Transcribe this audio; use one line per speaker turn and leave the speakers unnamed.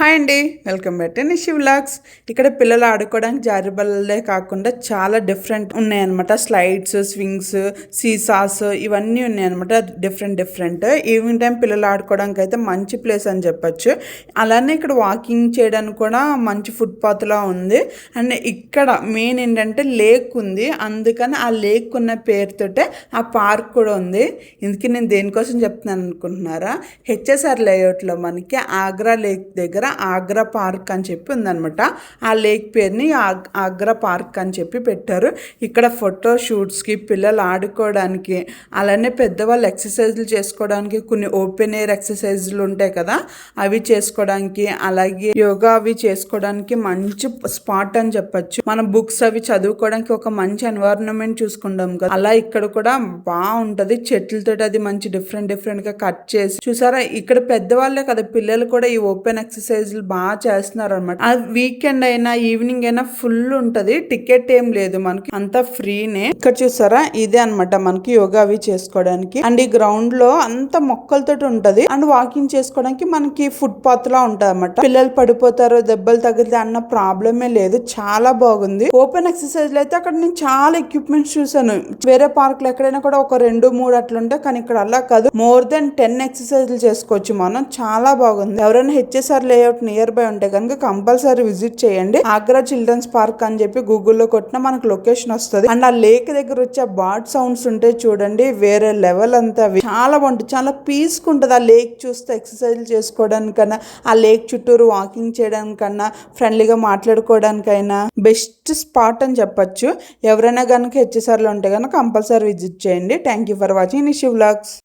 Hi అండి, welcome back to Nishi vlogs. ఇక్కడ పిల్లలు ఆడుకోవడానికి జారుబల్లే కాకుండా చాలా డిఫరెంట్ ఉన్నాయన్నమాట. స్లైడ్స్, స్వింగ్స్, సీసాస్ ఇవన్నీ ఉన్నాయన్నమాట. డిఫరెంట్ ఈవినింగ్ టైం పిల్లలు ఆడుకోవడానికి అయితే మంచి ప్లేస్ అని చెప్పొచ్చు. అలానే ఇక్కడ వాకింగ్ చేయడానికి కూడా మంచి ఫుట్పాత్లా ఉంది. అండ్ ఇక్కడ మెయిన్ ఏంటంటే లేక్ ఉంది, అందుకని ఆ లేక్ ఉన్న పేరుతోటే ఆ పార్క్ కూడా ఉంది. ఇందుకే నేను దేనికోసం చెప్తున్నాను అనుకుంటున్నారా, హెచ్ఎస్ఆర్ లేఅవుట్లో మనకి ఆగ్రా లేక్ దగ్గర ఆగ్రా పార్క్ అని చెప్పి ఉందనమాట. ఆ లేక్ పేరుని ఆగ్రా పార్క్ అని చెప్పి పెట్టారు. ఇక్కడ ఫోటో షూట్స్కి, పిల్లలు ఆడుకోవడానికి, అలానే పెద్దవాళ్ళు ఎక్సర్సైజులు చేసుకోవడానికి, కొన్ని ఓపెన్ ఎయిర్ ఎక్సర్సైజులు ఉంటాయి కదా, అవి చేసుకోవడానికి, అలాగే యోగా అవి చేసుకోవడానికి మంచి స్పాట్ అని చెప్పచ్చు. మనం బుక్స్ అవి చదువుకోవడానికి ఒక మంచి ఎన్వైరన్మెంట్ చూసుకుంటాం కదా, అలా ఇక్కడ కూడా బాగుంటది. చెట్లతో అది మంచి డిఫరెంట్ గా కట్ చేసి చూసారా. ఇక్కడ పెద్దవాళ్ళే కదా, పిల్లలు కూడా ఈ ఓపెన్ ఎక్సర్సైజ్లు బాగా చేస్తున్నారు అనమాట. వీకెండ్ అయినా ఈవినింగ్ అయినా ఫుల్ ఉంటది, టికెట్ ఏం లేదు మనకి, అంతా ఫ్రీనే. ఇక్కడ చూసారా, ఇదే అనమాట మనకి యోగా అవి చేసుకోవడానికి. అండ్ ఈ గ్రౌండ్ లో అంత మొక్కలతో ఉంటది. అండ్ వాకింగ్ చేసుకోవడానికి మనకి ఫుట్ పాత్ లా ఉంటది అనమాట. పిల్లలు పడిపోతారు, దెబ్బలు తగిలితే అన్న ప్రాబ్లమే లేదు, చాలా బాగుంది. ఓపెన్ ఎక్సర్సైజ్ అయితే అక్కడ నేను చాలా ఎక్విప్మెంట్స్ చూసాను. వేరే పార్క్ లో ఎక్కడైనా కూడా ఒక 2-3 అట్లుంటాయి, కానీ ఇక్కడ అలా కాదు, మోర్ దెన్ 10 ఎక్సర్సైజ్లు చేసుకోవచ్చు మనం. చాలా బాగుంది. ఎవరైనా హెచ్ఎస్ఆర్ లేఅవుట్ నియర్ బై ఉంటే కనుక కంపల్సరీ విజిట్ చేయండి. ఆగ్రా చిల్డ్రన్స్ పార్క్ అని చెప్పి గూగుల్లో కొట్టినా మనకు లొకేషన్ వస్తుంది. అండ్ ఆ లేక్ దగ్గర వచ్చే బర్డ్ సౌండ్స్ ఉంటే చూడండి, వేరే లెవెల్ అంతా. చాలా బాగుంటుంది, చాలా పీస్గా ఉంటుంది ఆ లేక్ చూస్తే. ఎక్సర్సైజ్ చేసుకోవడానికన్నా, ఆ లేక్ చుట్టూరు వాకింగ్ చేయడానికన్నా, ఫ్రెండ్లీగా మాట్లాడుకోవడానికైనా బెస్ట్ స్పాట్ అని చెప్పొచ్చు. ఎవరైనా కనుక హెచ్ఎస్ఆర్లో ఉంటే కనుక కంపల్సరీ విజిట్ చేయండి. Thank you for watching Nishi vlogs.